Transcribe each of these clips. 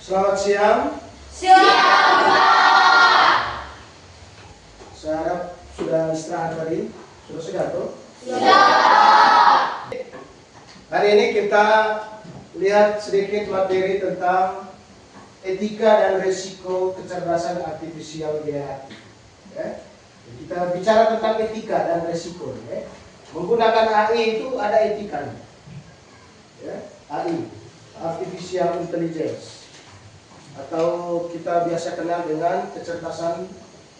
Selamat siang. Siang, Pak. Saya harap sudah istirahat tadi. Sudah segar toh? Sudah. Hari ini kita lihat sedikit materi tentang etika dan risiko kecerdasan artifisial generatif. Ya. Kita bicara tentang etika dan risiko. Ya. Menggunakan AI itu ada etikanya. Ya. AI, Artificial Intelligence, atau kita biasa kenal dengan kecerdasan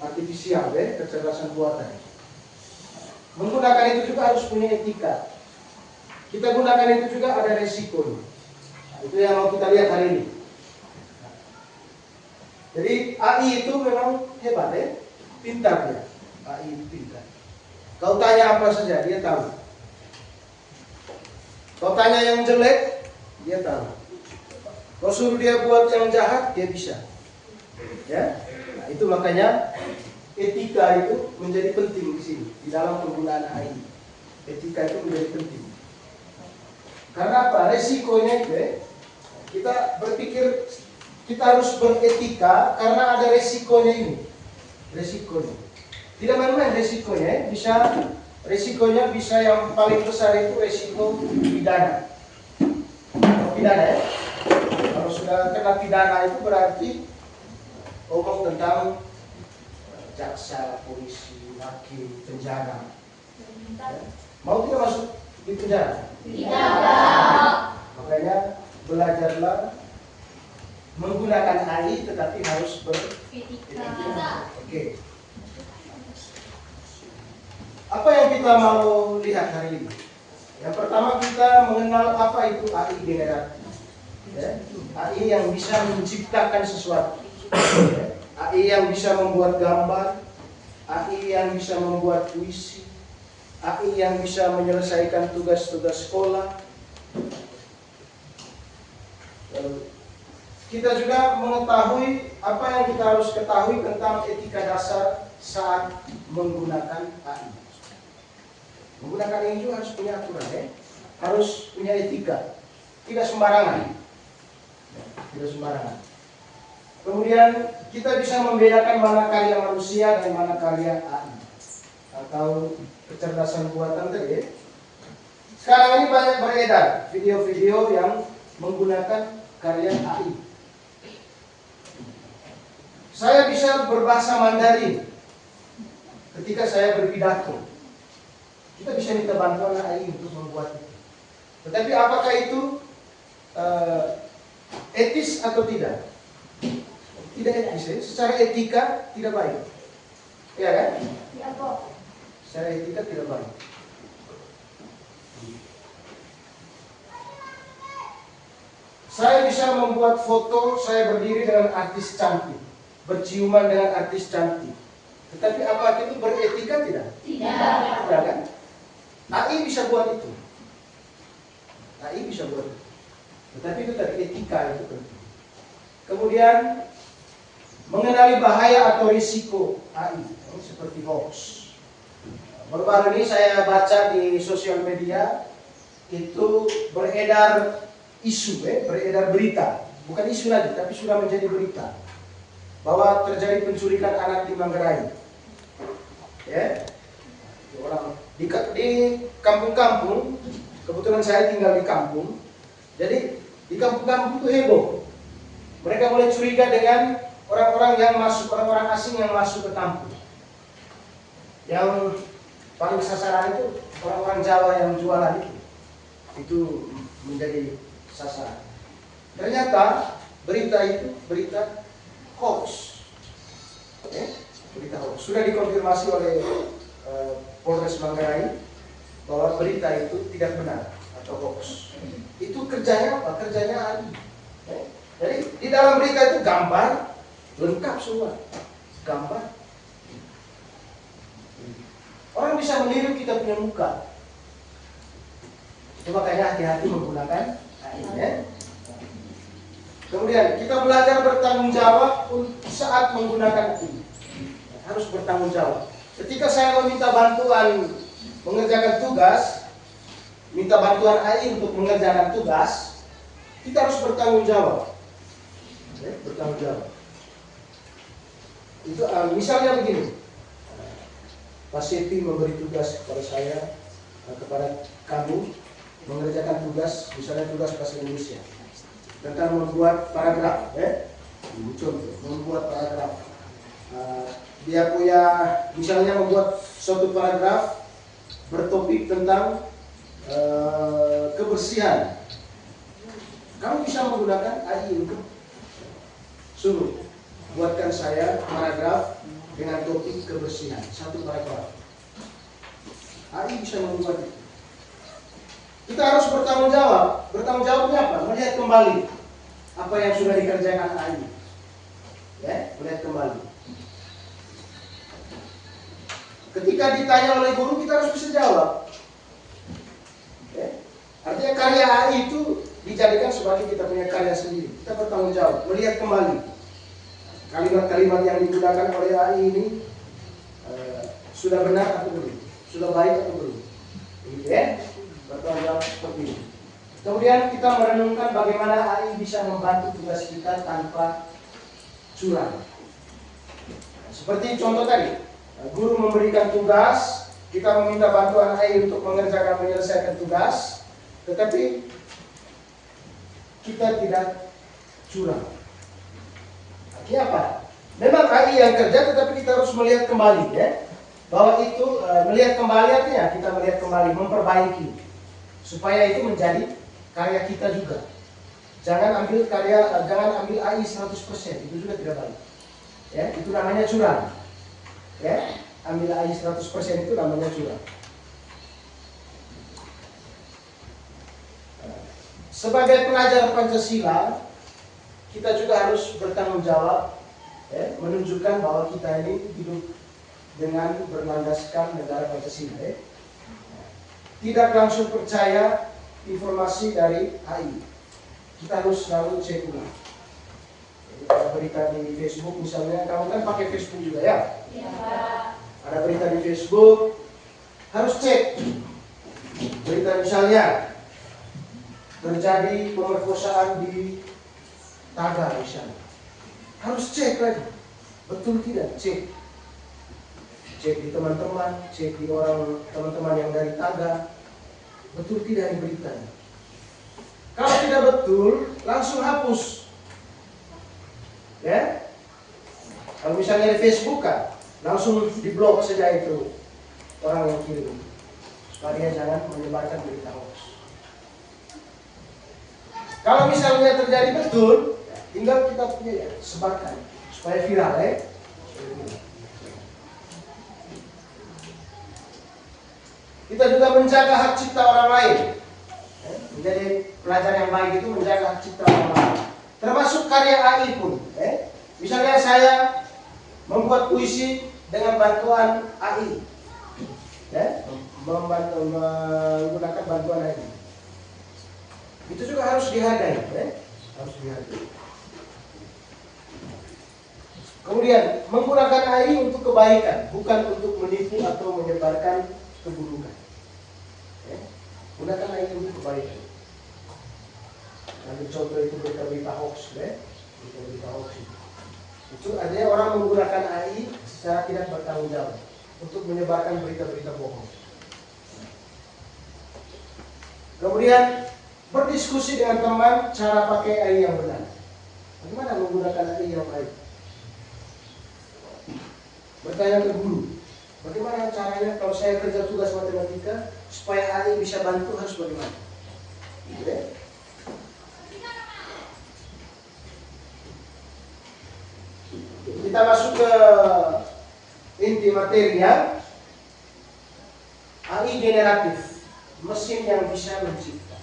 artifisial, ya, kecerdasan buatan. Menggunakan itu juga harus punya etika. Kita gunakan itu juga ada resiko. Itu yang mau kita lihat hari ini. Jadi AI itu memang hebat, ya, pintar dia. AI itu pintar. Kau tanya apa saja dia tahu. Kau tanya yang jelek dia tahu. Kau suruh dia buat yang jahat, dia bisa. Ya, nah, itu makanya etika itu menjadi penting di sini di dalam penggunaan AI. Etika itu menjadi penting. Karena apa? Resikonya itu, kita berpikir kita harus beretika karena ada resikonya ini. Resikonya. Tidak main-main resikonya. Resikonya bisa yang paling besar itu resiko pidana. Pidana, ya. Kalau sudah kena pidana itu berarti omong tentang jaksa, polisi, hakim, penjara. Ya. Mau tidak masuk di penjara? Tidak. Makanya belajarlah menggunakan AI tetapi harus beretika. Oke. Apa yang kita mau lihat hari ini? Yang pertama kita mengenal apa itu AI generatif. Ya, AI yang bisa menciptakan sesuatu, ya, AI yang bisa membuat gambar, AI yang bisa membuat puisi, AI yang bisa menyelesaikan tugas-tugas sekolah. Kita juga mengetahui apa yang kita harus ketahui tentang etika dasar saat menggunakan AI. Menggunakan AI juga harus punya aturan, ya, harus punya etika, tidak sembarangan. Tidak sembarangan. Kemudian kita bisa membedakan mana karya manusia dan mana karya AI atau kecerdasan buatan tadi, ya. Sekarang ini banyak beredar video-video yang menggunakan karya AI. Saya bisa berbahasa Mandarin ketika saya berpidato. Kita bisa minta bantuan AI untuk membuat itu. Tetapi apakah itu etis atau tidak? Tidak etis, ya. Secara etika tidak baik. Iya kan? Ya, Pak. Secara etika tidak baik. Saya bisa membuat foto saya berdiri dengan artis cantik, berciuman dengan artis cantik. Tetapi apa itu beretika tidak? Tidak. Tidak kan? AI bisa buat itu. AI bisa buat itu. Tetapi itu tadi etika itu penting. Kemudian mengenali bahaya atau risiko AI seperti hoax. Baru-baru ini saya baca di sosial media itu beredar isu, beredar berita, bukan isu lagi, tapi sudah menjadi berita bahwa terjadi penculikan anak di Manggarai. Ya, orang di kampung-kampung, kebetulan saya tinggal di kampung, jadi di kampung-kampung itu heboh. Mereka mulai curiga dengan orang-orang yang masuk, orang-orang asing yang masuk ke kampung. Yang paling sasaran itu orang-orang Jawa yang jualan itu menjadi sasaran. Ternyata berita itu berita hoax, berita hoax. Sudah dikonfirmasi oleh Polres Manggarai bahwa berita itu tidak benar atau hoax. Itu kerjanya apa? Kerjanya AI. Jadi di dalam berita itu gambar lengkap semua, gambar. Orang bisa meniru kita punya muka. Itu makanya hati-hati menggunakan AI. Ya. Kemudian kita belajar bertanggung jawab saat menggunakan AI. Harus bertanggung jawab. Ketika saya meminta bantuan mengerjakan tugas, minta bantuan AI untuk mengerjakan tugas, kita harus bertanggung jawab. bertanggung jawab. Itu misalnya begini, Pak Siti memberi tugas kepada saya, kepada kamu mengerjakan tugas, misalnya tugas bahasa Indonesia tentang membuat paragraf, contoh membuat paragraf. Dia punya misalnya membuat suatu paragraf bertopik tentang kebersihan. Kamu bisa menggunakan AI untuk suruh buatkan saya paragraf dengan topik kebersihan, satu paragraf. AI bisa membuat itu. Kita harus bertanggung jawab. Bertanggung jawabnya apa? Melihat kembali apa yang sudah dikerjakan AI. Melihat kembali. Ketika ditanya oleh guru, kita harus bisa jawab. Artinya karya AI itu dijadikan sebagai kita punya karya sendiri. Kita bertanggung jawab, melihat kembali kalimat-kalimat yang digunakan oleh AI ini sudah benar atau belum, sudah baik atau belum. Bertanggung jawab seperti ini. Kemudian kita merenungkan bagaimana AI bisa membantu tugas kita tanpa curang. Seperti contoh tadi, guru memberikan tugas, kita meminta bantuan AI untuk menyelesaikan tugas, tetapi kita tidak curang. Artinya apa? Memang AI yang kerja, tetapi kita harus melihat kembali, bahwa itu melihat kembali artinya kita melihat kembali, memperbaiki, supaya itu menjadi karya kita juga. Jangan ambil AI 100%, itu juga tidak baik. Itu namanya curang. Ambil AI 100% itu namanya curang. Sebagai pelajar Pancasila, kita juga harus bertanggung jawab, menunjukkan bahwa kita ini hidup dengan berlandaskan negara Pancasila. Tidak langsung percaya informasi dari AI. Kita harus selalu cek ulang. Ada berita di Facebook misalnya, kamu kan pakai Facebook juga ya? Ya. Ada berita di Facebook, harus cek. Berita misalnya, terjadi pemerkosaan di Taga misalnya, harus cek lagi, betul tidak? Cek di teman-teman, cek di teman-teman yang dari Taga, betul tidak di beritanya. Kalau tidak betul, langsung hapus. Kalau misalnya di Facebook kan, langsung diblok saja itu orang yang kirim, supaya dia jangan menyebarkan berita hoax. Kalau misalnya terjadi betul, tinggal kita punya sebarkan supaya viral. Kita juga menjaga hak cipta orang lain. Menjadi pelajar yang baik itu menjaga hak cipta orang lain. Termasuk karya AI pun. Misalnya saya membuat puisi dengan bantuan AI, menggunakan bantuan AI. Itu juga harus dihargai, harus dihargai. Kemudian menggunakan AI untuk kebaikan, bukan untuk menipu atau menyebarkan keburukan. Gunakan AI untuk kebaikan. Ambil contoh itu berita hoax, berita hoax itu artinya orang menggunakan AI secara tidak bertanggung jawab untuk menyebarkan berita-berita bohong. Kemudian berdiskusi dengan teman cara pakai AI yang benar. Bagaimana menggunakan AI yang baik? Bertanya ke guru, bagaimana caranya kalau saya kerja tugas matematika supaya AI bisa bantu, harus bagaimana? Kita masuk ke inti materinya. AI generatif, mesin yang bisa mencipta.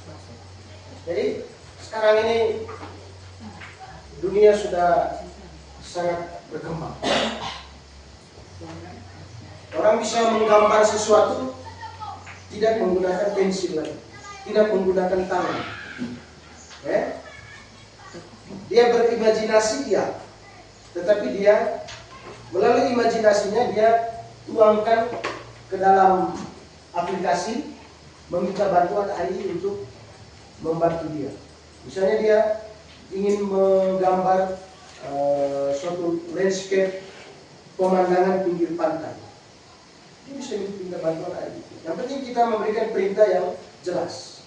Jadi sekarang ini dunia sudah sangat berkembang. Orang bisa menggambar sesuatu tidak menggunakan pensil lagi, tidak menggunakan tangan. Dia berimajinasi tetapi dia melalui imajinasinya dia tuangkan ke dalam aplikasi, meminta bantuan AI untuk membantu dia. Misalnya dia ingin menggambar suatu landscape pemandangan pinggir pantai. Ini bisa minta bantuan AI. Yang penting kita memberikan perintah yang jelas.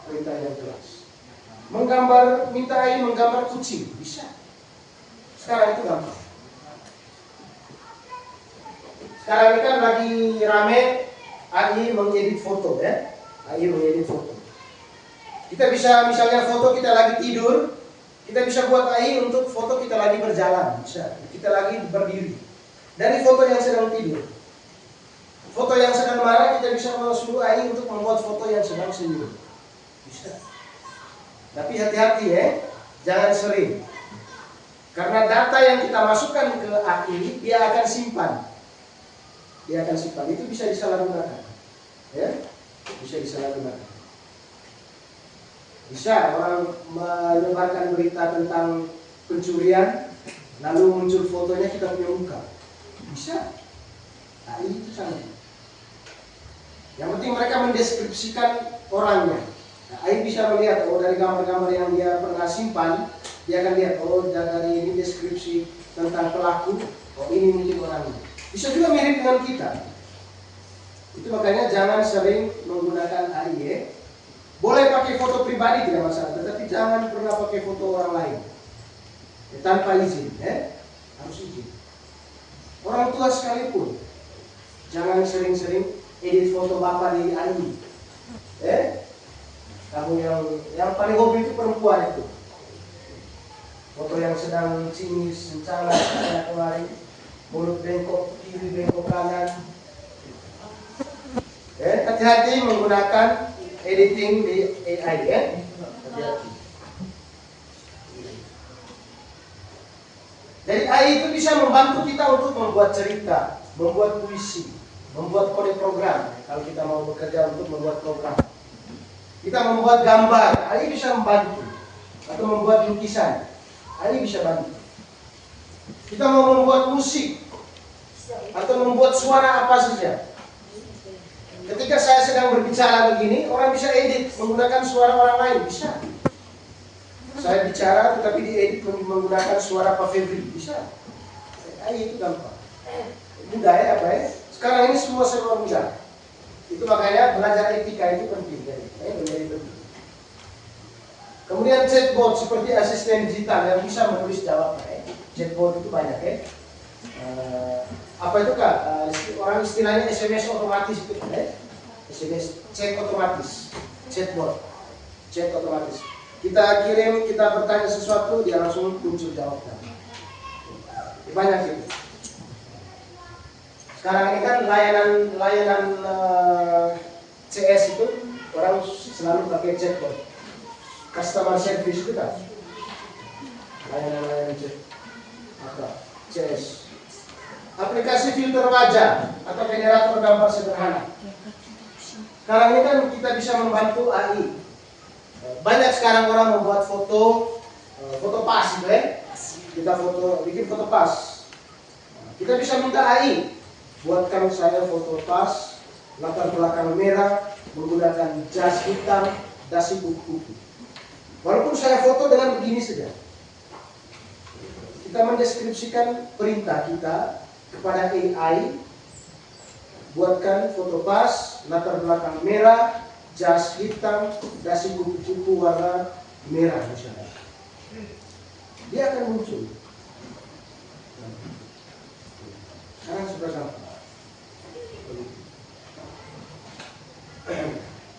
Perintah yang jelas. Minta AI menggambar kucing, bisa. Sekarang itu gampang. Sekarang ini kan lagi rame AI mengedit foto ya. AI mengedit foto. Kita bisa misalnya foto kita lagi tidur, kita bisa buat AI untuk foto kita lagi berjalan, bisa. Kita lagi berdiri. Dari foto yang sedang tidur. Foto yang sedang marah kita bisa suruh AI untuk membuat foto yang sedang senyum. Bisa. Tapi hati-hati ya, jangan sering. Karena data yang kita masukkan ke AI, dia akan simpan. Dia akan simpan. Itu bisa disalahgunakan. Ya, bisa disalahgunakan. Bisa orang menyebarkan berita tentang pencurian, lalu muncul fotonya kita punya muka. Bisa. AI itu canggih. Yang penting mereka mendeskripsikan orangnya. Nah, AI bisa melihat, oh dari gambar-gambar yang dia pernah simpan, dia akan lihat, oh dari ini deskripsi tentang pelaku, oh ini mungkin orangnya. Bisa juga mirip dengan kita. Itu makanya jangan sering menggunakan AI ya. Boleh pakai foto pribadi tidak masalah, tetapi jangan pernah pakai foto orang lain ya, tanpa izin ya. Harus izin. Orang tua sekalipun jangan sering-sering edit foto bapak di AI ya. Kamu yang paling hobi itu perempuan itu. Foto yang sedang cimis, sencana kayak kemarin, mulut bengkok kiri, bengkok kanan. Hati-hati menggunakan editing di AI ya. Hati-hati. Jadi AI itu bisa membantu kita untuk membuat cerita, membuat puisi, membuat kode program. Kalau kita mau bekerja untuk membuat program, kita membuat gambar, AI bisa membantu. Atau membuat lukisan, AI bisa bantu. Kita mau membuat musik atau membuat suara apa saja. Ketika saya sedang berbicara begini, orang bisa edit menggunakan suara orang lain, bisa. Saya bicara tetapi diedit menggunakan suara Pak Febri, bisa. AI itu gampang. Mudah ya, apa ya? Sekarang ini semua serba mudah. Itu makanya belajar etika itu penting, menjadi penting. Kemudian chatbot seperti asisten digital yang bisa menulis jawaban. Chatbot itu banyak ya. Apa itu Kak? Orang istilahnya SMS otomatis itu ya. SMS chat otomatis, chatbot, chat otomatis. Kita kirim, kita bertanya sesuatu, dia langsung muncul jawaban. Banyak itu. Sekarang ini kan layanan CS itu orang selalu pakai chatbot. Customer service itu kan layanan chat apa? CS. Aplikasi filter wajah atau generator gambar sederhana. Sekarang ini kan kita bisa membantu AI. Banyak sekarang orang membuat foto pas gitu ya. Kita bikin foto pas. Kita bisa minta AI buatkan saya foto pas, latar belakang merah, menggunakan jas hitam, dasi kuku. Walaupun saya foto dengan begini saja. Kita mendeskripsikan perintah kita kepada AI, buatkan foto pas, latar belakang merah, jas hitam, dasi kuku warna merah misalnya. Dia akan muncul. Sekarang sudah gampang.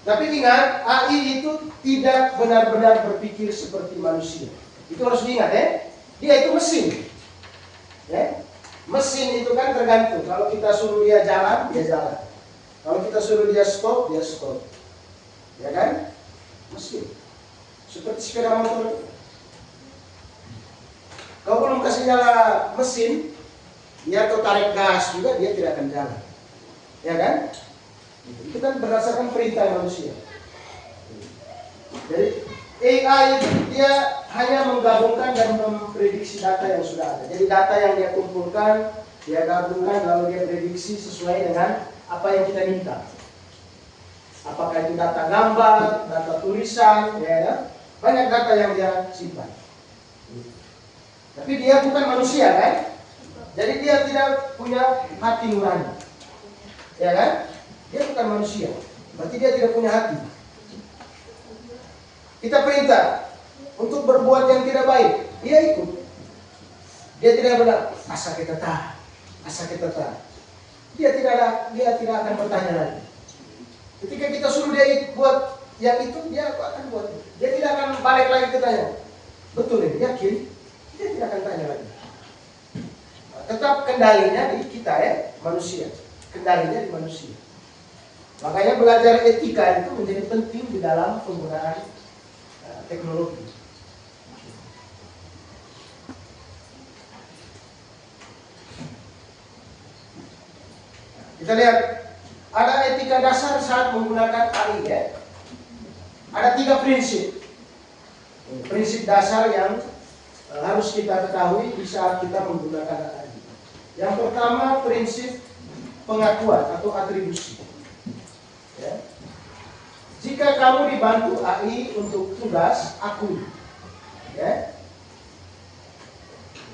Tapi ingat, AI itu tidak benar-benar berpikir seperti manusia. Itu harus diingat ya. Dia itu mesin. Ya. Mesin itu kan tergantung. Kalau kita suruh dia jalan, dia jalan. Kalau kita suruh dia stop, dia stop. Ya kan? Mesin. Seperti sepeda motor. Kalau belum kasih nyala mesin, dia atau tarik gas juga, dia tidak akan jalan. Ya kan? Itu kan berdasarkan perintah manusia. Jadi AI itu dia hanya menggabungkan dan memprediksi data yang sudah ada. Jadi data yang dia kumpulkan, dia gabungkan lalu dia prediksi sesuai dengan apa yang kita minta. Apakah itu data gambar, data tulisan, ya, Banyak data yang dia simpan. Tapi dia bukan manusia kan? Jadi dia tidak punya hati nurani. Ya kan? Dia bukan manusia. Berarti dia tidak punya hati. Kita perintah untuk berbuat yang tidak baik, dia ikut. Dia tidak bilang, asa kita tahan, asa kita tahan. Dia tidak akan bertanya lagi. Ketika kita suruh dia buat yang itu, dia akan buat. Dia tidak akan balik lagi ke tanya. Betul ini, yakin? Dia tidak akan tanya lagi. Tetap kendalinya di kita ya, manusia. Kendalinya di manusia. Makanya belajar etika itu menjadi penting di dalam penggunaan teknologi. Kita lihat ada etika dasar saat menggunakan AI ya. Ada 3 prinsip. Prinsip dasar yang harus kita ketahui di saat kita menggunakan AI. Yang pertama prinsip pengakuan atau atribusi. Ya. Jika kamu dibantu AI untuk tugas, akui. Ya.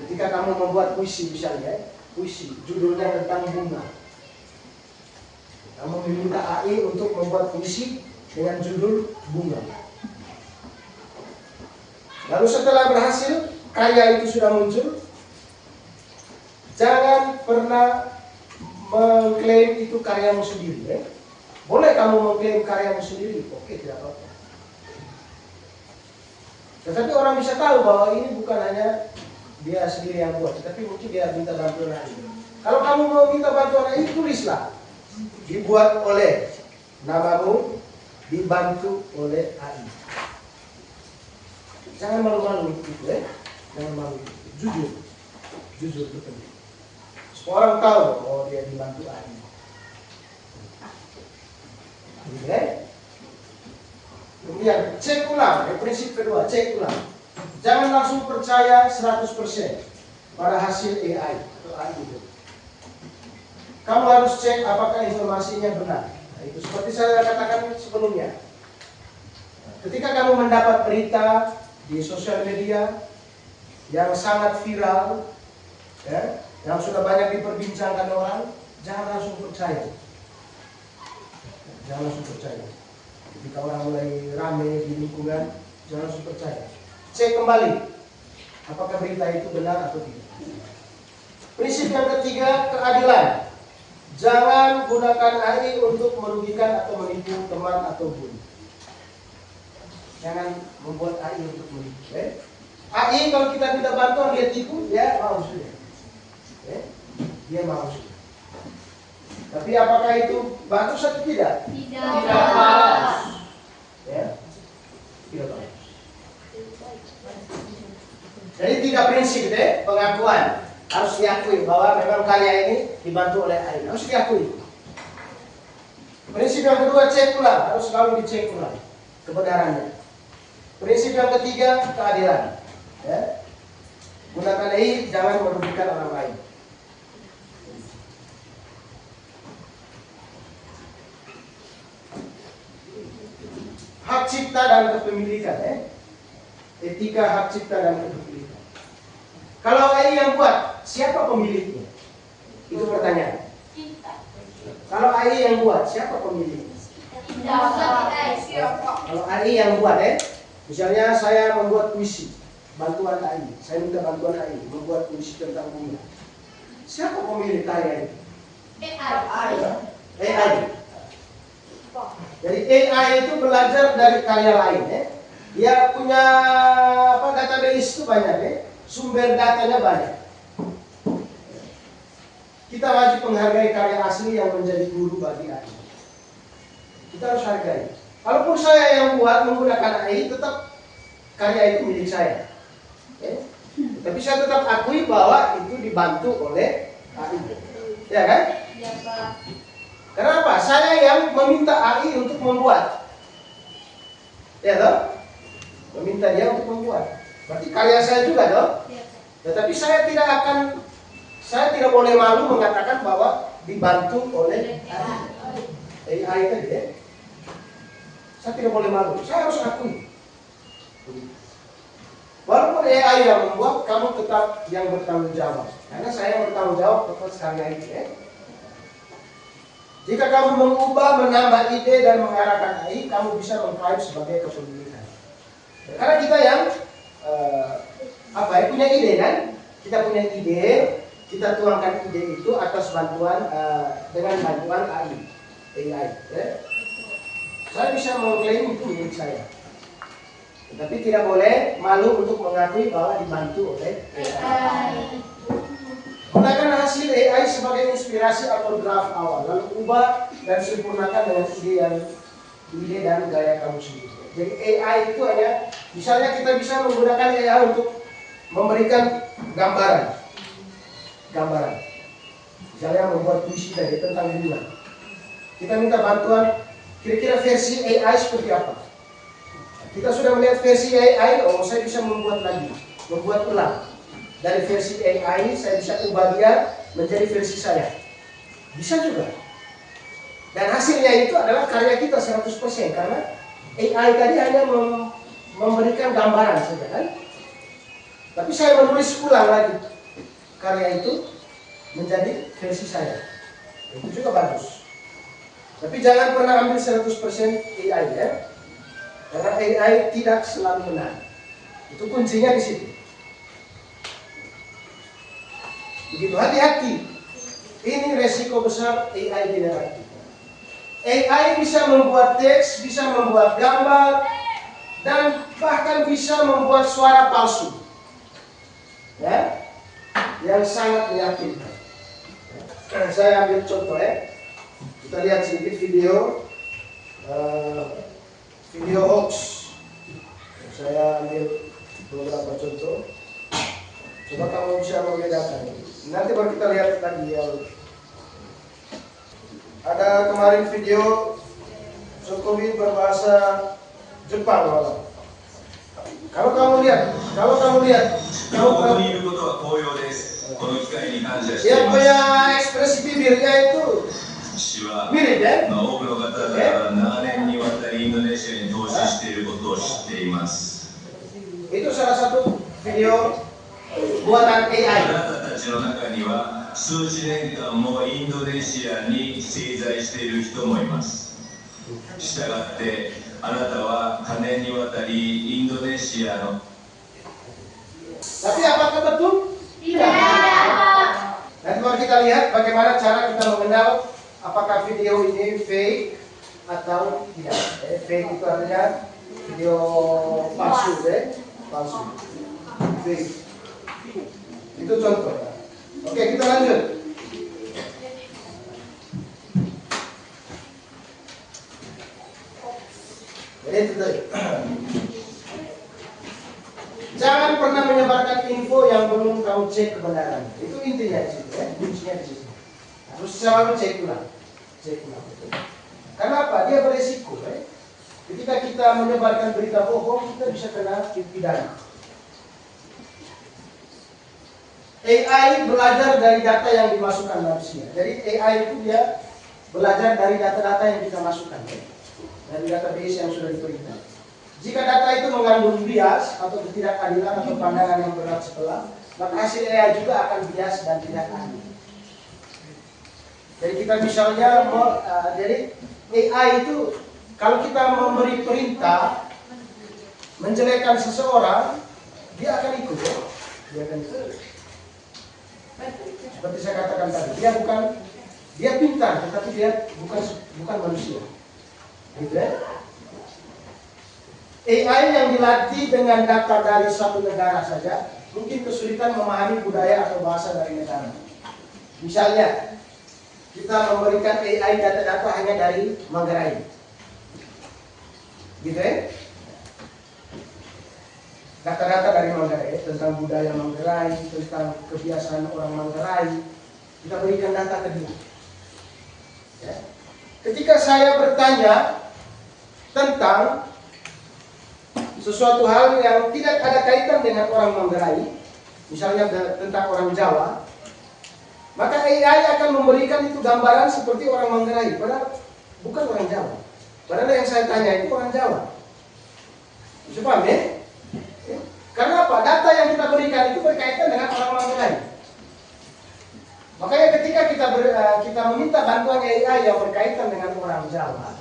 Ketika kamu membuat puisi misalnya, puisi judulnya tentang bunga. Kamu meminta AI untuk membuat puisi dengan judul bunga. Lalu setelah berhasil, karya itu sudah muncul. Jangan pernah mengklaim itu karyamu sendiri. Ya. Boleh kamu mengklaim karyamu sendiri, oke, tidak apa-apa. Tetapi orang bisa tahu bahwa ini bukan hanya dia sendiri yang buat, tapi mungkin dia minta bantuan AI. Kalau kamu mau minta bantuan AI, tulislah. Dibuat oleh namamu, dibantu oleh AI. Jangan malu-malu itu ya. Jangan malu. Jujur. Jujur itu penting. Semua orang tahu bahwa dia dibantu AI. Oke. Kemudian cek ulang. Prinsip kedua, cek ulang. Jangan langsung percaya 100% pada hasil AI atau AI itu. Kamu harus cek apakah informasinya benar. Nah, itu seperti saya katakan sebelumnya. Ketika kamu mendapat berita di sosial media yang sangat viral, ya, yang sudah banyak diperbincangkan orang, jangan langsung percaya. Jangan langsung percaya. Ketika orang mulai ramai di lingkungan, jangan langsung percaya. Cek kembali apakah berita itu benar atau tidak. Prinsip yang ketiga, keadilan. Jangan gunakan AI untuk merugikan atau menipu teman atau guru. Jangan membuat AI untuk menipu. AI kalau kita minta bantuan dia tipu, ya mau sudah. Dia mau sudah. Tapi apakah itu bagus atau tidak? Tidak. Ya, tidak bagus. Jadi 3 prinsip deh, pengakuan. Harus diakui bahwa memang karya ini dibantu oleh AI. Harus diakui. Prinsip yang kedua, cek ulang. Harus selalu dicek ulang kebenarannya. Prinsip yang ketiga, keadilan. Ya. Gunakan AI, jangan merugikan orang lain. Hak cipta dan kepemilikan. Etika hak cipta dan kepemilikan. Kalau AI yang buat, siapa pemiliknya? Itu pertanyaan. Kalau AI yang buat, siapa pemiliknya? Kalau AI yang buat, misalnya saya membuat puisi, bantuan AI, saya minta bantuan AI membuat puisi tentang bunga. Siapa pemilik karya itu? AI. Jadi AI itu belajar dari karya lain, Dia punya database itu banyak, Sumber datanya banyak. Kita wajib menghargai karya asli yang menjadi guru bagi AI. Kita harus hargai. Kalaupun saya yang buat menggunakan AI, tetap karya itu milik saya. Tapi saya tetap akui bahwa itu dibantu oleh AI. Ya kan? Ya, Pak. Kenapa? Saya yang meminta AI untuk membuat. Ya toh? Meminta dia untuk membuat. Berarti karya saya juga toh? Ya. Tetapi saya tidak boleh malu mengatakan bahwa dibantu oleh AI tadi. Saya tidak boleh malu. Saya harus akui. Walaupun AI yang membuat, kamu tetap yang bertanggung jawab. Karena saya bertanggung jawab atas karya itu. Jika kamu mengubah, menambah ide dan mengarahkan AI, kamu bisa mengklaim sebagai kepemilikan. Karena kita yang punya ide kan? Kita punya ide, kita tuangkan ide itu atas bantuan dengan bantuan AI. Saya bisa mengklaim itu milik saya. Tetapi tidak boleh malu untuk mengakui bahwa dibantu oleh AI. Gunakan hasil AI sebagai inspirasi atau draft awal, lalu ubah dan sempurnakan dengan ide dan gaya kamu sendiri. Jadi AI itu hanya, misalnya kita bisa menggunakan AI untuk memberikan gambaran. Misalnya membuat puisi tadi tentang bunga. Kita minta bantuan, kira-kira versi AI seperti apa? Kita sudah melihat versi AI, saya bisa membuat ulang. Dari versi AI, saya bisa ubah dia menjadi versi saya. Bisa juga. Dan hasilnya itu adalah karya kita 100%, karena AI tadi hanya memberikan gambaran saja kan. Tapi saya menulis ulang lagi karya itu menjadi versi saya. Itu juga bagus. Tapi jangan pernah ambil 100% AI ya. Karena AI tidak selalu benar. Itu kuncinya di situ. Begitu, hati-hati. Ini resiko besar AI generatif. AI bisa membuat teks, bisa membuat gambar, dan bahkan bisa membuat suara palsu. Ya, yang sangat meyakinkan. Saya ambil contoh ya. Kita lihat sedikit video hoax. Saya ambil beberapa contoh. Coba kamu bisa membedakan. Nanti baru kita lihat lagi yang ada kemarin video Jokowi berbahasa Jepang malah. Kalau kamu lihat, dia punya ekspresi bibirnya itu mirip ya? Itu salah satu video buatan AI. 数十年間もインドネシアに滞在している人もいます。したがってあなたは多年にわたりインドネシアの Tapi apakah betul? Tidak. Nanti baru kita lihat bagaimana cara kita mengenal apakah video ini fake atau tidak. Fake itu artinya video palsu, palsu. Fake. Itu contoh. Oke, kita lanjut. Jadi itu tadi. Jangan pernah menyebarkan info yang belum kamu cek kebenaran. Itu intinya di situ, kuncinya di situ. Harus selalu cek ulang. Karena apa? Dia beresiko. Ketika kita menyebarkan berita bohong, kita bisa kena pidana. AI belajar dari data yang dimasukkan manusia. Jadi AI itu dia belajar dari data-data yang kita masukkan, dari database yang sudah diperintah. Jika data itu mengandung bias atau ketidakadilan atau pandangan yang berat sebelah, maka hasil AI juga akan bias dan tidak adil. Jadi kita misalnya, jadi AI itu kalau kita memberi perintah menjelekkan seseorang, dia akan ikut. Seperti saya katakan tadi, dia pintar, tetapi dia bukan manusia. Gitu ya? AI yang dilatih dengan data dari satu negara saja mungkin kesulitan memahami budaya atau bahasa dari negara. Misalnya, kita memberikan AI data-data hanya dari Manggarai. Gitu ya? Data-data dari Manggarai tentang budaya Manggarai, tentang kebiasaan orang Manggarai, kita berikan data ke dia. Ya. Ketika saya bertanya tentang sesuatu hal yang tidak ada kaitan dengan orang Manggarai, misalnya tentang orang Jawa, maka AI akan memberikan itu gambaran seperti orang Manggarai, padahal bukan orang Jawa. Padahal yang saya tanya itu orang Jawa. Bisa paham ya? apa? Data yang kita berikan itu berkaitan dengan orang-orang lain. Makanya ketika kita meminta bantuan AI yang berkaitan dengan orang Jawa,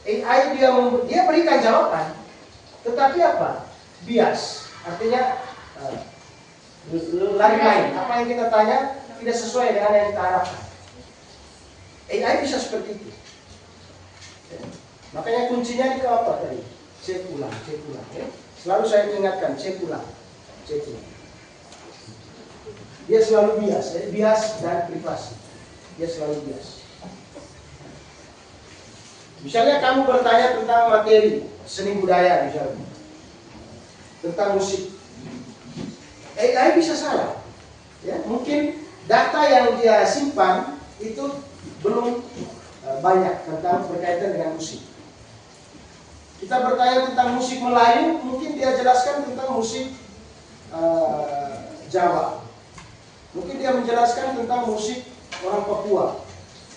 AI dia berikan jawaban, tetapi apa? Bias, artinya lain-lain. Apa yang kita tanya tidak sesuai dengan yang kita harapkan. AI bisa seperti itu. Makanya kuncinya di apa tadi? Cek ulang. Ya. Selalu saya ingatkan, cek ulang. Dia selalu bias dan privasi. Dia selalu bias. Misalnya kamu bertanya tentang materi seni budaya misalnya, tentang musik, AI bisa salah. Ya, mungkin data yang dia simpan itu belum banyak tentang berkaitan dengan musik. Kita bertanya tentang musik Melayu, mungkin dia jelaskan tentang musik Jawa. Mungkin dia menjelaskan tentang musik orang Papua.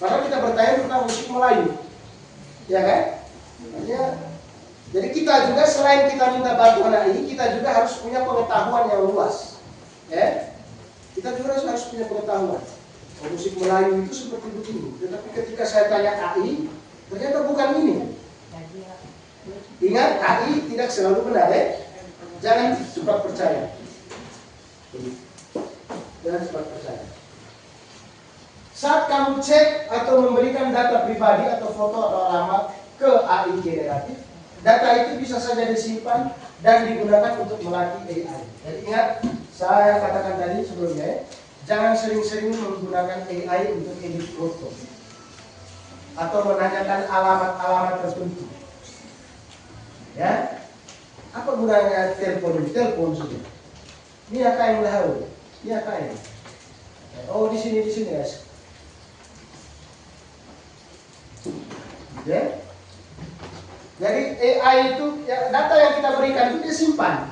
Padahal kita bertanya tentang musik Melayu. Ya kan? Jadi kita juga selain kita minta bantuan ini, kita juga harus punya pengetahuan yang luas. Ya? Kita juga harus punya pengetahuan. Oh, musik Melayu itu seperti begini. Tetapi ketika saya tanya AI, ternyata bukan ini. Ingat, AI tidak selalu benar, ya? Jangan cepat percaya. Jangan cepat percaya. Saat kamu cek atau memberikan data pribadi atau foto atau alamat ke AI generatif, data itu bisa saja disimpan dan digunakan untuk melatih AI. Jadi ingat, saya katakan tadi sebelumnya, jangan sering-sering menggunakan AI untuk edit foto atau menanyakan alamat-alamat tertentu. Ya, apa gunanya telepon saja? Ini apa yang tahu? Ini apa ini? Oh, di sini guys. Ya. Jadi AI itu ya, data yang kita berikan itu dia simpan.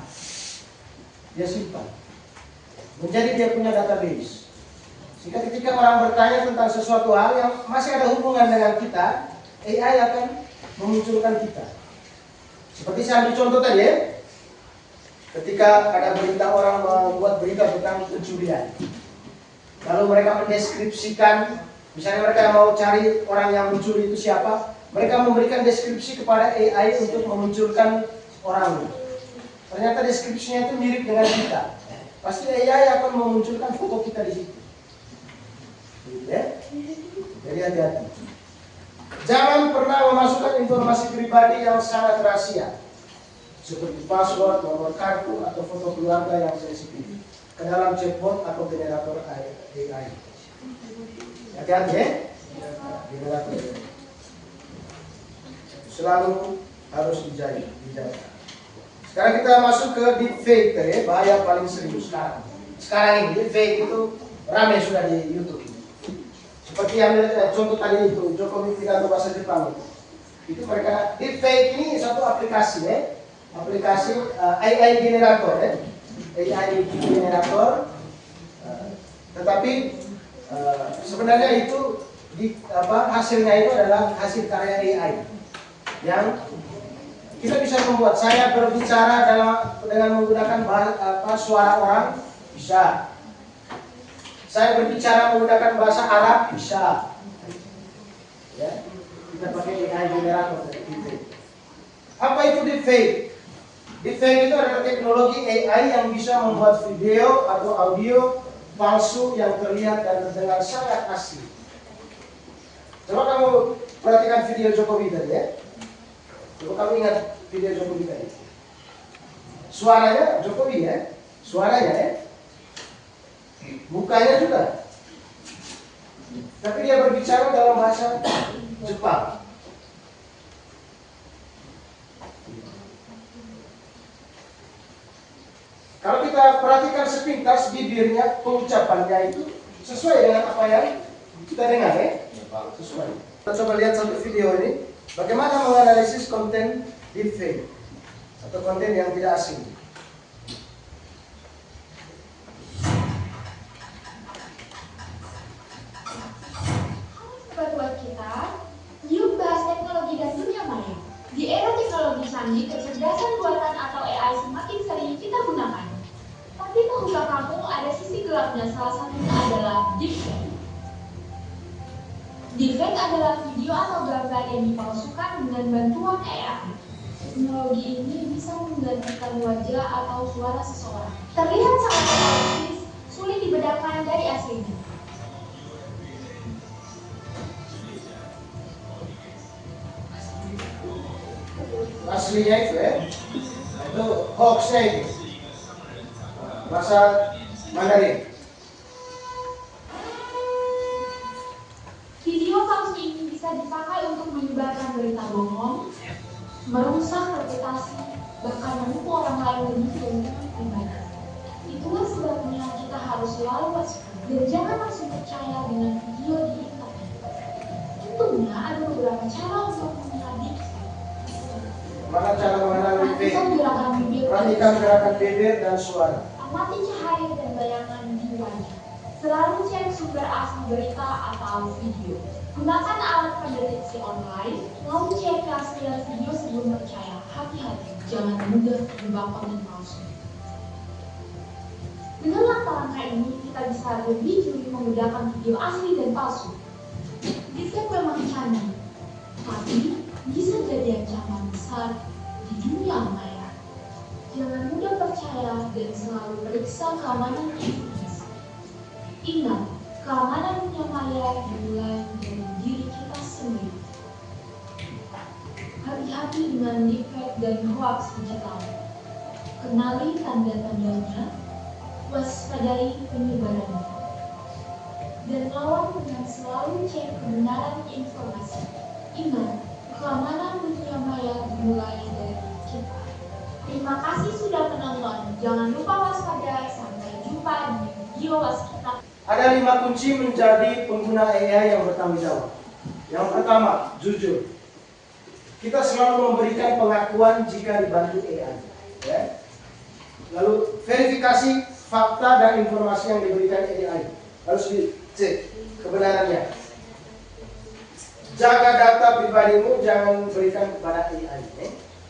Menjadi dia punya database. Sehingga ketika orang bertanya tentang sesuatu hal yang masih ada hubungan dengan kita, AI akan memunculkan kita. Seperti saya ambil contoh tadi ya. Ketika ada berita orang membuat berita tentang pencurian. Lalu mereka mendeskripsikan, misalnya mereka mau cari orang yang mencuri itu siapa, mereka memberikan deskripsi kepada AI untuk memunculkan orang. Ternyata deskripsinya itu mirip dengan kita. Pasti AI akan memunculkan foto kita di situ. Ya? Jadi hati-hati. Jangan pernah memasukkan informasi pribadi yang sangat rahasia, seperti password, nomor kartu, atau foto keluarga yang sensitif ke dalam chatbot atau generator AI. Hati-hati ya, generator. Selalu harus dijaga. Sekarang kita masuk ke deepfake ya, bahaya paling serius sekarang. Sekarang ini deepfake itu ramai sudah di YouTube. Seperti yang contoh tadi itu, Jokowi pidato bahasa Jepang itu mereka deepfake ini satu aplikasi ya, aplikasi AI generator ya, AI generator. Tetapi sebenarnya itu hasilnya itu adalah hasil karya AI yang kita bisa membuat. Saya berbicara dengan menggunakan suara orang bisa. Saya berbicara menggunakan bahasa Arab bisa. Ya, kita pakai AI generator. Apa itu deepfake? Deepfake itu adalah teknologi AI yang bisa membuat video atau audio palsu yang terlihat dan terdengar sangat asli. Coba kamu perhatikan video Jokowi tadi ya. Coba kamu ingat video Jokowi tadi. Suaranya Jokowi ya, suaranya ya. Mukanya juga. Tapi dia berbicara dalam bahasa Jepang. Kalau kita perhatikan sepintas bibirnya, pengucapannya itu sesuai dengan apa yang kita dengar ya? Sesuai. Kita coba lihat satu video ini. Bagaimana menganalisis konten deepfake atau konten yang tidak asing. Buat kita, yuk bahas teknologi dan dunia maya. Di era teknologi canggih, kecerdasan buatan atau AI AI semakin sering kita gunakan. Tapi tahukah kamu ada sisi gelapnya? Salah satunya adalah deepfake. Deepfake adalah video atau gambar yang dipalsukan dengan bantuan AI. Teknologi ini bisa menggantikan wajah atau suara seseorang. Terlihat sangat realistis, sulit dibedakan dari aslinya. Aslinya itu ya, itu hoaxnya itu bahasa Mandarin. Video palsu ini bisa dipakai untuk menyebarkan berita bohong, merusak reputasi, bahkan menipu orang lain demi keuntungan pribadi. Itulah sebabnya kita harus selalu waspada dan jangan langsung percaya dengan video di internet. Tentunya ada beberapa cara untuk mengenali. Mana cara mengenali fake? Perhatikan gerakan bibir, Perhatikan gerakan bibir dan suara. amati cahaya dan bayangan di wajah. Selalu cek sumber asli berita atau video. Gunakan alat pendeteksi online, lalu cek keaslian video sebelum percaya. Hati-hati, jangan mudah terjebak konten palsu. Dengan langkah-langkah ini, kita bisa lebih jeli membedakan video asli dan palsu. Deepfake memang canggih, tapi bisa jadi ancaman besar di dunia maya. Jangan mudah percaya dan selalu periksa keamanan informasi. Ingat, keamanan dunia maya dimulai dari diri kita sendiri. Hati-hati dengan deepfake dan hoax digital. Kenali tanda-tandanya, waspadai penyebarannya, dan lawan dengan selalu cek kebenaran informasi. Ingat, keamanan dunia maya dimulai dari kita. Terima kasih sudah menonton. Jangan lupa waspada. Sampai jumpa di video waskita. Ada 5 kunci menjadi pengguna AI yang bertanggung jawab. Yang pertama, jujur. Kita selalu memberikan pengakuan jika dibantu AI. Ya. Lalu verifikasi fakta dan informasi yang diberikan AI. Harus dicek kebenarannya. Jaga data pribadimu, jangan berikan kepada AI.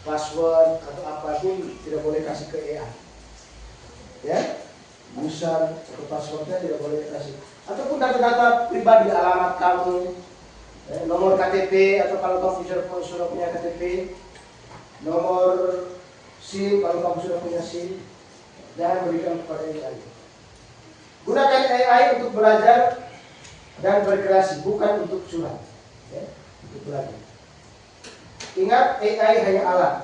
Password atau apapun tidak boleh kasih ke AI. Ya. User atau passwordnya tidak boleh kasih. Ataupun data-data pribadi, alamat kamu, nomor KTP atau kalau kamu sudah punya KTP, nomor SIM kalau kamu sudah punya SIM, jangan berikan kepada AI. Gunakan AI untuk belajar dan berkreasi, bukan untuk curhat. Ya, untuk belajar. Ingat, AI hanya alat.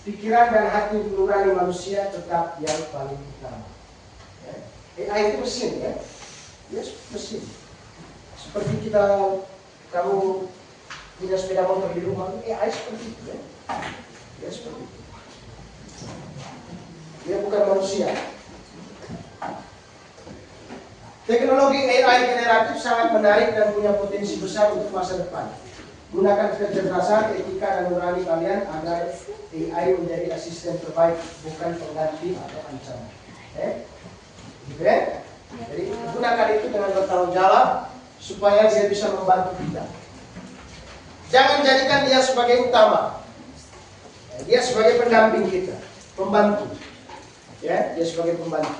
Pikiran dan hati nurani manusia tetap yang paling utama. AI itu mesin, ya, mesin. Seperti kamu punya sepeda motor di rumah, AI seperti itu, ya, seperti itu. Dia bukan manusia. Teknologi AI generatif sangat menarik dan punya potensi besar untuk masa depan. Gunakan kecerdasan, etika, dan nurani kalian agar AI menjadi asisten terbaik, bukan pengganti atau ancaman. Jadi gunakan itu dengan bertanggung jawab supaya dia bisa membantu kita. Jangan jadikan dia sebagai utama. Dia sebagai pendamping kita, pembantu. Ya, dia sebagai pembantu.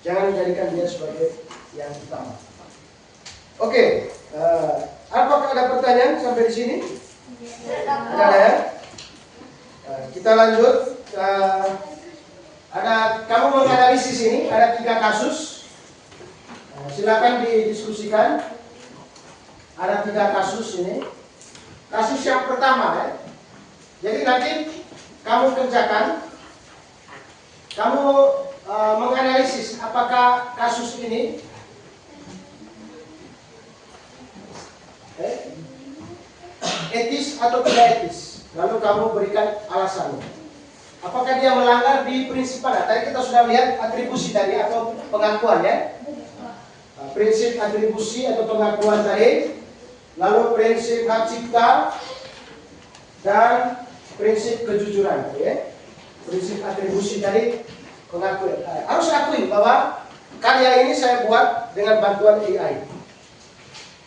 Jangan jadikan dia sebagai yang utama. Oke, apakah ada pertanyaan sampai di sini? Tidak ada ya? Kita lanjut. Kamu menganalisis ini, ada 3 kasus. Silakan didiskusikan. Ada 3 kasus ini. Kasus yang pertama, ya. Jadi nanti kamu kerjakan, kamu menganalisis apakah kasus ini etis atau tidak etis. Lalu kamu berikan alasannya. Apakah dia melanggar di prinsip mana? Tadi kita sudah lihat atribusi tadi atau pengakuan, ya. Prinsip atribusi atau pengakuan tadi. Lalu prinsip hak cipta dan prinsip kejujuran, ya. Prinsip atribusi tadi pengakuan. Harus akui bahwa karya ini saya buat dengan bantuan AI.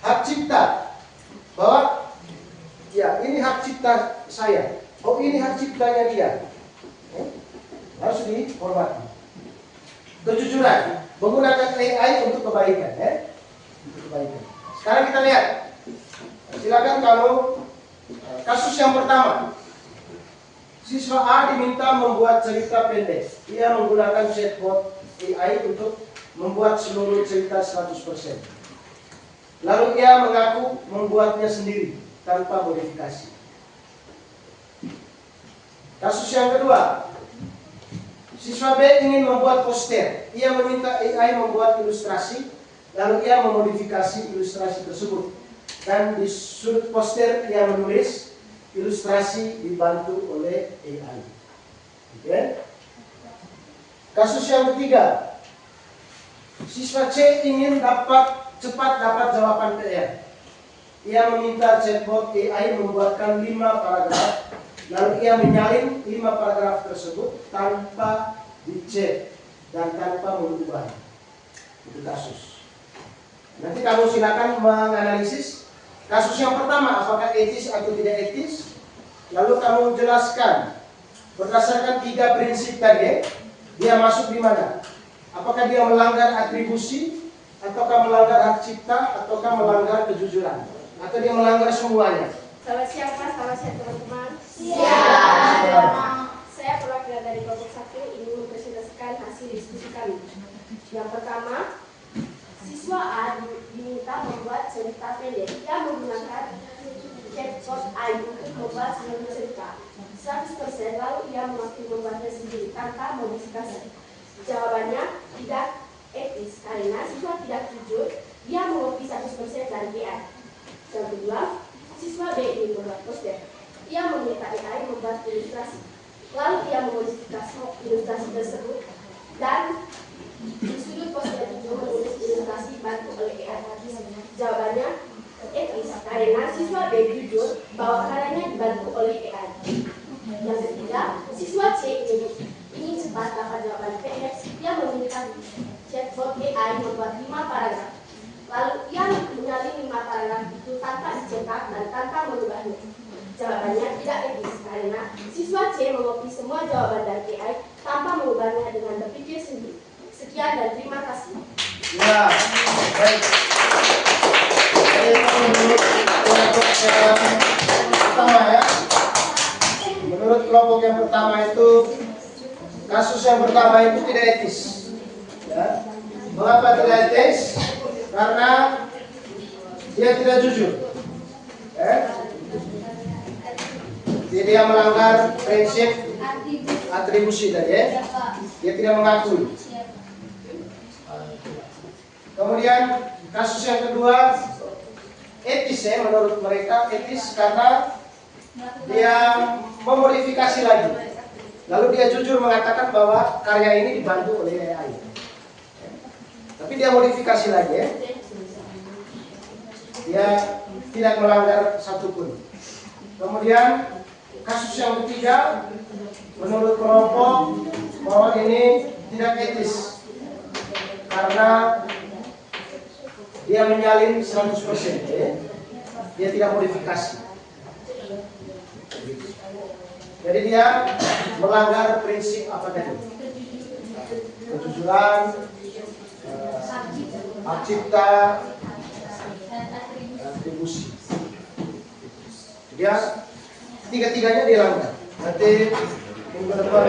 Hak cipta, bahwa ya ini hak cipta saya. Oh, ini hak ciptanya dia. harus dihormati. Kejujuran, menggunakan AI untuk kebaikan, ya. Untuk kebaikan. Sekarang kita lihat. Silakan kamu kasus yang pertama. Siswa A diminta membuat cerita pendek. Ia menggunakan chatbot AI untuk membuat seluruh cerita 100%. Lalu ia mengaku membuatnya sendiri tanpa modifikasi. Kasus yang kedua. Siswa B ingin membuat poster. Ia meminta AI membuat ilustrasi, lalu ia memodifikasi ilustrasi tersebut. Dan di sudut poster ia menulis ilustrasi dibantu oleh AI. Oke. Kasus yang ketiga. Siswa C ingin cepat dapat jawaban PR. Ia meminta chatbot AI membuatkan 5 paragraf, lalu ia menyalin 5 paragraf tersebut tanpa dicek dan tanpa mengubah. Itu kasus. Nanti kamu silakan menganalisis kasus yang pertama, apakah etis atau tidak etis. Lalu kamu jelaskan berdasarkan 3 prinsip tadi, dia masuk di mana? Apakah dia melanggar atribusi, ataukah melanggar hak cipta, ataukah melanggar kejujuran, atau dia melanggar semuanya? Selamat siang Mas, selamat siang teman-teman. Siap. Saya perwakilan dari kelompok 1 ingin mempresentasikan hasil diskusi kami. Yang pertama, siswa A diminta membuat cerita pendek. Ia menggunakan chatbot AI untuk membuat seluruh cerita 100%, lalu ia mengaku membuatnya sendiri tanpa modifikasi. Jawabannya tidak etis karena siswa tidak jujur. Dia mengopi 100% dari AI. Yang kedua, siswa B ingin membuat poster. Ia meminta AI membuat ilustrasi, lalu ia memodifikasi ilustrasi tersebut dan di sudut poster itu menulis ilustrasi dibantu oleh AI. Jawabannya etis karena siswa B jujur bahwa karyanya dibantu oleh AI. Yang ketiga, siswa C ingin cepat dapat jawaban PDF. Ia meminta chatbot AI membuat 5 paragraf, lalu ia menyalin 5 paragraf itu tanpa dicetak dan tanpa mengubahnya. Jawabannya tidak etis karena siswa C mengopi semua jawaban dari AI tanpa mengubahnya dengan berpikir sendiri. Sekian dan terima kasih. Ya, baik. Menurut kelompok yang pertama, ya. Menurut kelompok yang pertama itu, kasus yang pertama itu tidak etis. Ya. Mengapa tidak etis? Karena dia tidak jujur. Dia melanggar prinsip atribusi tadi, ya. Dia tidak mengakui. Kemudian kasus yang kedua etis, ya, menurut mereka etis karena dia memodifikasi lagi. Lalu dia jujur mengatakan bahwa karya ini dibantu oleh AI. Tapi dia modifikasi lagi, ya. Dia tidak melanggar satupun. Kemudian kasus yang ketiga, menurut kelompok bahwa ini tidak etis karena dia menyalin 100%, ya. Dia tidak modifikasi. Jadi dia melanggar prinsip apa tadi? Kejujuran, hak cipta, atribusi. Dia tiga-tiganya dilanggar. Nanti minggu depan